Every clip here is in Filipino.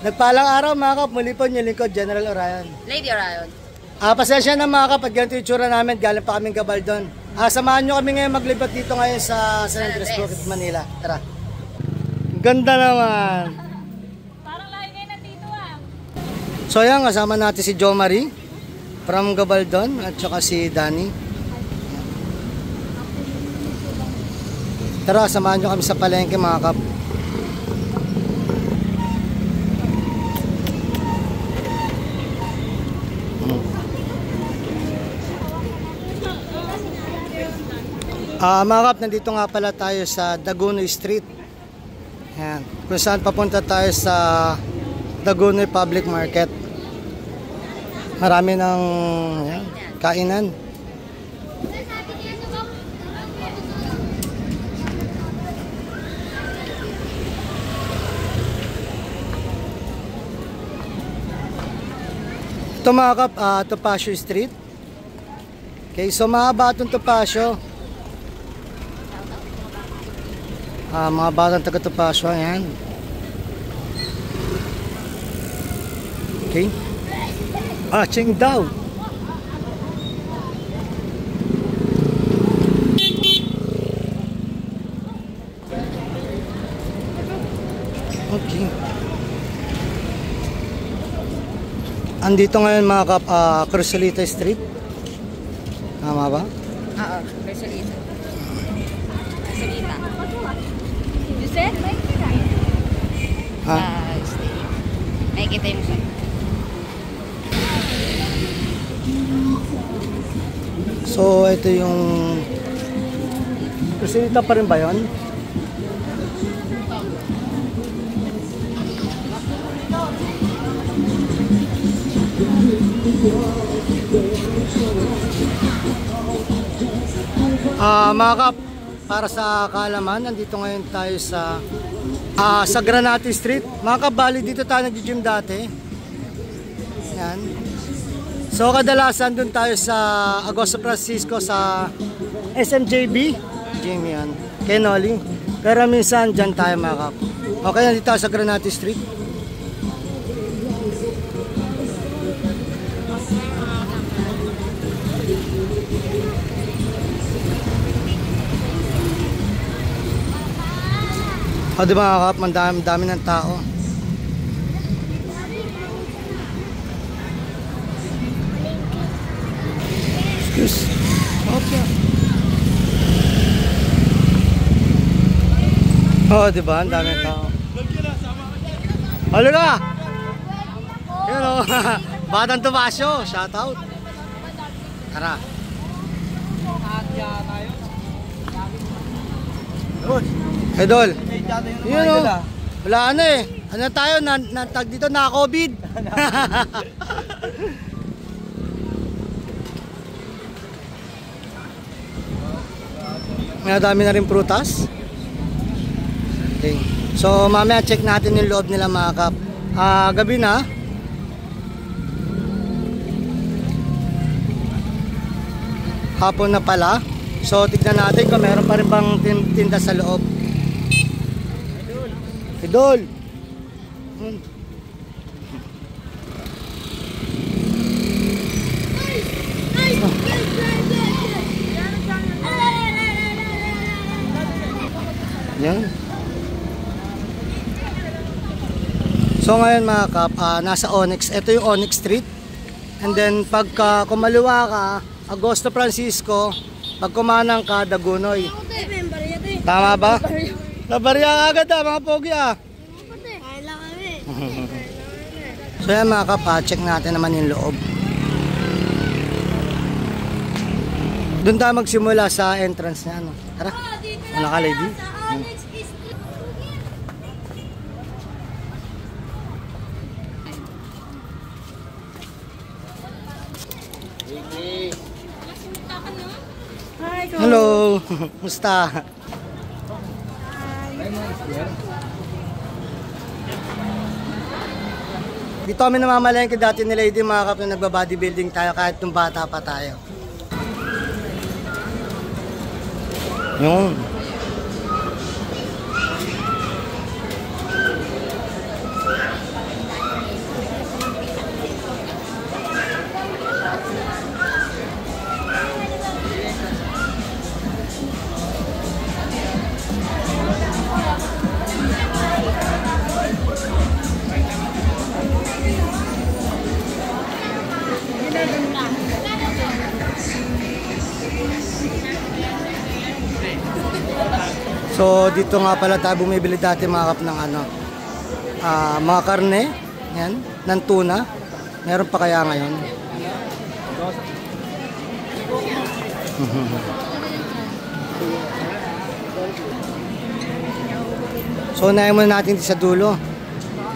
Nagpalang araw mga kap, muli po yung lingkod, General Orion. Lady Orion. Pasensya na mga kap, pag ganito yung tsura namin, galing pa kaming Gabaldon. Samahan nyo kami ngayon maglibat dito ngayon sa San Andres Bukid, Manila. Tara. Ganda naman. Parang lagi kayo nandito So yan, kasama natin si Jo Marie from Gabaldon at saka si Danny. Tara, samahan nyo kami sa palengke mga kap. Mga kap, nandito nga pala tayo sa Dagonoy Street. Ayan. Kung saan papunta tayo sa Dagonoy Public Market. Marami ng ayan, kainan. Ito mga kap, Topacio Street. Okay, so mahaba itong Topacio. Mga batang taga Topacio, ayan. Okay. Qingdao. Okay. Andito ngayon mga kap, Crucelita Street. Tama ba? Oo, Crucelita. Crucelita. You said? Ay, kita yung sa'yo. So, ito yung Crucelita pa rin ba yun? Mga kap, para sa kaalaman, nandito ngayon tayo sa Granate Street. Mga kap, bali dito tayo nag-gym dati. Yan. So kadalasan dun tayo sa Agosto Francisco sa SMJB gym yan, Kenoli. Pero minsan dyan tayo mga kap. Okay, nandito tayo sa Granate Street. Di ba mga kap, dami ng tao. Excuse. Okay. Di ba? Ang dami ng tao. Halika! Yan o. Batang Topacio. Shout out. Tara. Idol. Yun o. Wala ano eh. Ano tayo? Natag dito na COVID. May dami na rin prutas. Okay. So mamaya check natin yung loob nila mga kap. Gabi na. Hapon na pala. So tignan natin kung meron pa rin bang tinda sa loob. Idol. Yan. So ngayon mga kap, nasa Onyx. Ito yung Onyx Street. And then pagka kumaliwa ka, Agosto Francisco. Pag kumanang ka, Dagonoy. Tama ba? Nabarya agad mga pogi So yan mga kap, check natin naman yung loob. Doon tayo magsimula sa entrance niya. Tara, ano ka lady? Hello, musta? Dito kami namamalengke dati ni Lady mga kap na nagba-bodybuilding tayo kahit nung bata pa tayo. Yun. So dito nga pala tayo bumibili dati mga kap ng ano, mga karne, yan, ng tuna. Meron pa kaya ngayon? So unahin muna natin sa dulo.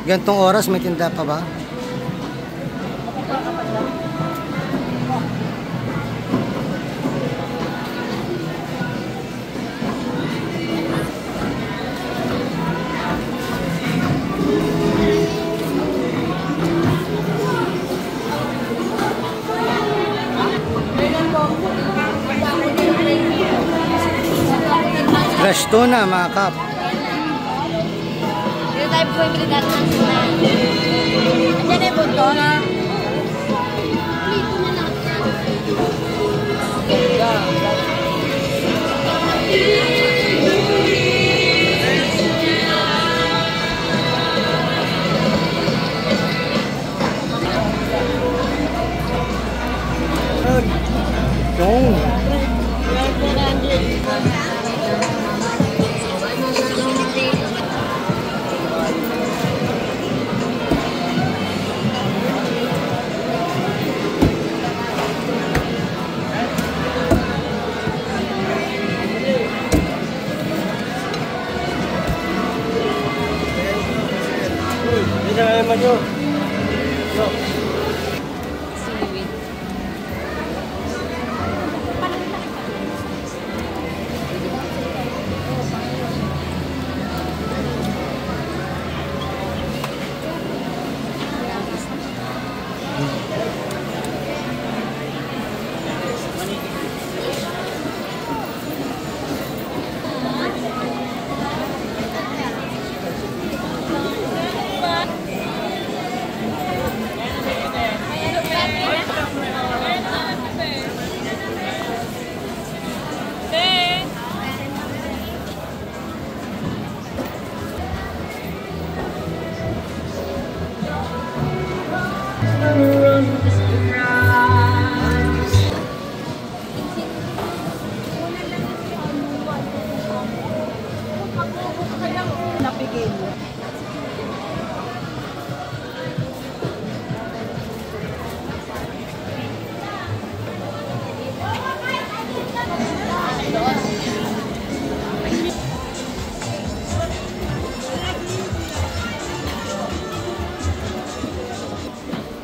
Gantong oras may tinda pa ba? Fresh tuna mga kap. Dito tayo po yung bilitan ng tuna. Andiyan na yung bunto na. Dito na natin. Seaweed.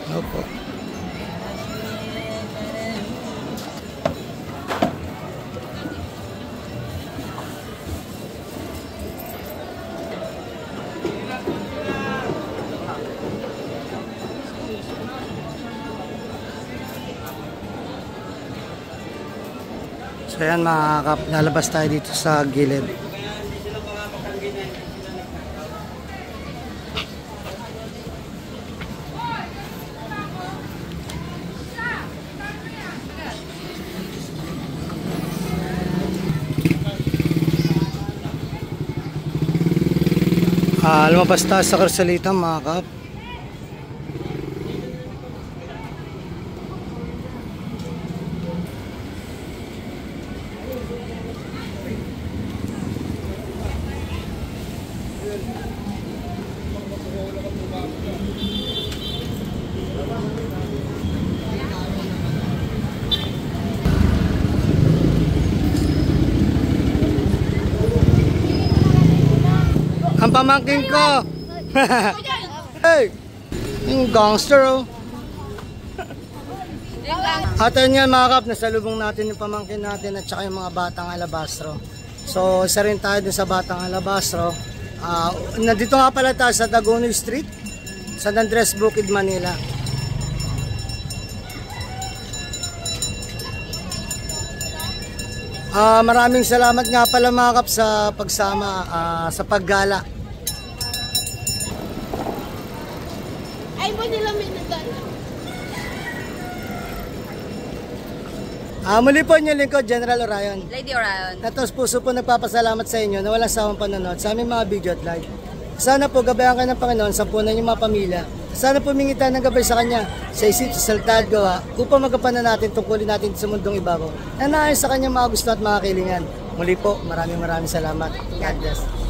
Opo. So yan mga kap, lalabas tayo dito sa gilid. Lumabas tayo sa Carcelita mga kap. Ang pamangkin ko. Hey, yung gangster oh. At yan mga kap, nasalubong natin yung pamangkin natin at saka yung mga batang alabastro. So isa rin tayo dun sa batang alabastro. Nandito nga pala tayo sa Dagonoy Street, San Andres, Bukid, Manila. Maraming salamat nga pala mga kap sa pagsama sa paggala. Ay mo nila may nagana. Muli po niyo lingkod, General Orion. Lady Orion. Natos puso po nagpapasalamat sa inyo na walang sawang panonood sa aming mga video at live. Sana po gabayan kayo ng Panginoon sa punan yung mga pamilya. Sana po mingitan ng gabay sa Kanya sa isip, sa salita at gawa upang magapan na natin tungkulin natin sa mundong ibabaw na nais sa Kanyang mga gusto at mga kilingan. Muli po, maraming salamat. God bless.